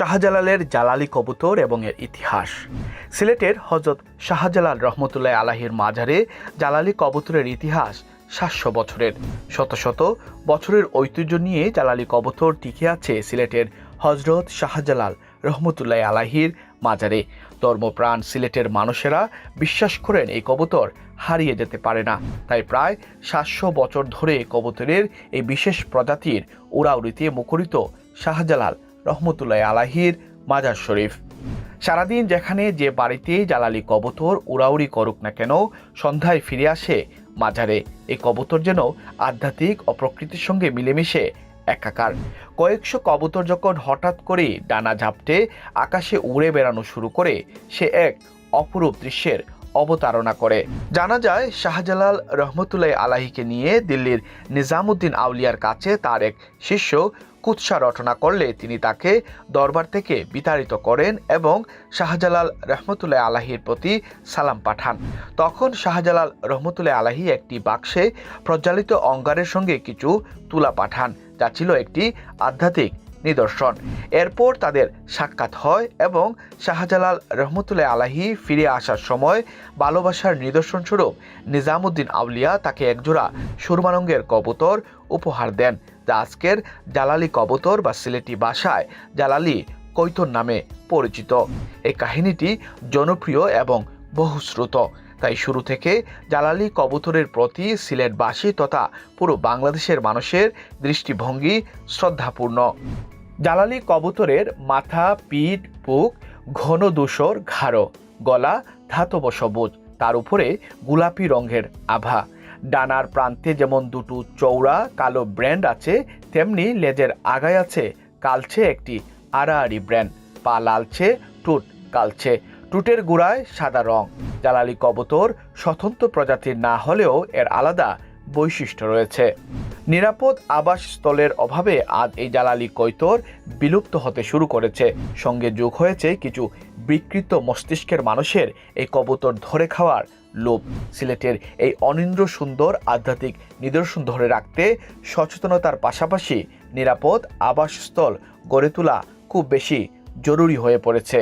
শাহজালালের জালালি কবুতর এবং এর ইতিহাস। সিলেটের হযরত শাহজালাল রহমতুল্লাহ আলাহির মাজারে জালালি কবুতরের ইতিহাস ৭০০ বছরের। শত শত বছরের ঐতিহ্য নিয়ে জালালি কবুতর টিকে আছে সিলেটের হযরত শাহজালাল রহমতুল্লাহ আলাহির মাজারে। ধর্মপ্রাণ সিলেটের মানুষেরা বিশ্বাস করেন এই কবুতর হারিয়ে যেতে পারে না, তাই প্রায় ৭০০ বছর ধরে কবুতরের এই বিশেষ প্রজাতির উড়াউড়িতে মুখরিত শাহজালাল রহমতুল্লাহ আলাহির মাজার শরীফ। সারাদিন যেখানে যে বাড়িতে জালালি কবুতর উড়াউড়ি করুক না কেন, সন্ধ্যায় ফিরে আসে মাজারে। এই কবুতর যেন আধ্যাত্মিক ও প্রকৃতির সঙ্গে মিলেমিশে একাকার। কয়েকশো কবুতর যখন হঠাৎ করে ডানা ঝাপটে আকাশে উড়ে বেড়ানো শুরু করে, সে এক অপরূপ দৃশ্যের অবতারণা করে। জানা যায়, শাহজালাল রহমতুল্লাহ আলাহিকে নিয়ে দিল্লির নিজামুদ্দিন আউলিয়ার কাছে তার এক শিষ্য কুৎসা রটনা করলে তিনি তাকে দরবার থেকে বিতাড়িত করেন এবং শাহজালাল রহমতুল্লাহ আলাহির প্রতি সালাম পাঠান। তখন শাহজালাল রহমতুল্লাহ আলাহি একটি বাক্সে প্রজ্বালিত অঙ্গারের সঙ্গে কিছু তুলা পাঠান, যা ছিল একটি আধ্যাত্মিক নিদর্শন। এরপর তাদের সাক্ষাৎ হয় এবং শাহজালাল রহমতুল্লাহ আলাহি ফিরে আসার সময় ভালোবাসার নিদর্শন স্বরূপ নিজামুদ্দিন আউলিয়া তাকে একজোড়া সুরমা রঙের কবুতর উপহার দেন, যা আজকের জালালি কবুতর বা সিলেটি ভাষায় জালালি কৈতর নামে পরিচিত। এই কাহিনীটি জনপ্রিয় এবং বহুশ্রুত, তাই শুরু থেকে জালালি কবুতরের প্রতি সিলেটবাসী তথা পুরো বাংলাদেশের মানুষের দৃষ্টিভঙ্গি শ্রদ্ধাপূর্ণ। জালালি কবুতরের মাথা, পিঠ, বুক ঘন ধূসর গাঢ়, গলা ধাতব সবুজ, তার উপরে গোলাপি রঙের আভা। ডানার প্রান্তে যেমন দুটো চৌড়া কালো ব্র্যান্ড আছে, তেমনি লেজের আগায় আছে কালচে একটি আড়াআড়ি ব্র্যান্ড। পা লালচে, ঠোঁট কালচে, ঠোঁটের গোড়ায় সাদা রং। জালালি কবুতর স্বতন্ত্র প্রজাতির না হলেও এর আলাদা বৈশিষ্ট্য রয়েছে। নিরাপদ আবাসস্থলের অভাবে আজ এই জালালি কৈতর বিলুপ্ত হতে শুরু করেছে। সঙ্গে যোগ হয়েছে কিছু বিকৃত মস্তিষ্কের মানুষের এই কবুতর ধরে খাওয়ার লোভ। সিলেটের এই অনিন্দ্য সুন্দর আধ্যাত্মিক নিদর্শন ধরে রাখতে সচেতনতার পাশাপাশি নিরাপদ আবাসস্থল গড়ে তোলা খুব বেশি জরুরি হয়ে পড়েছে।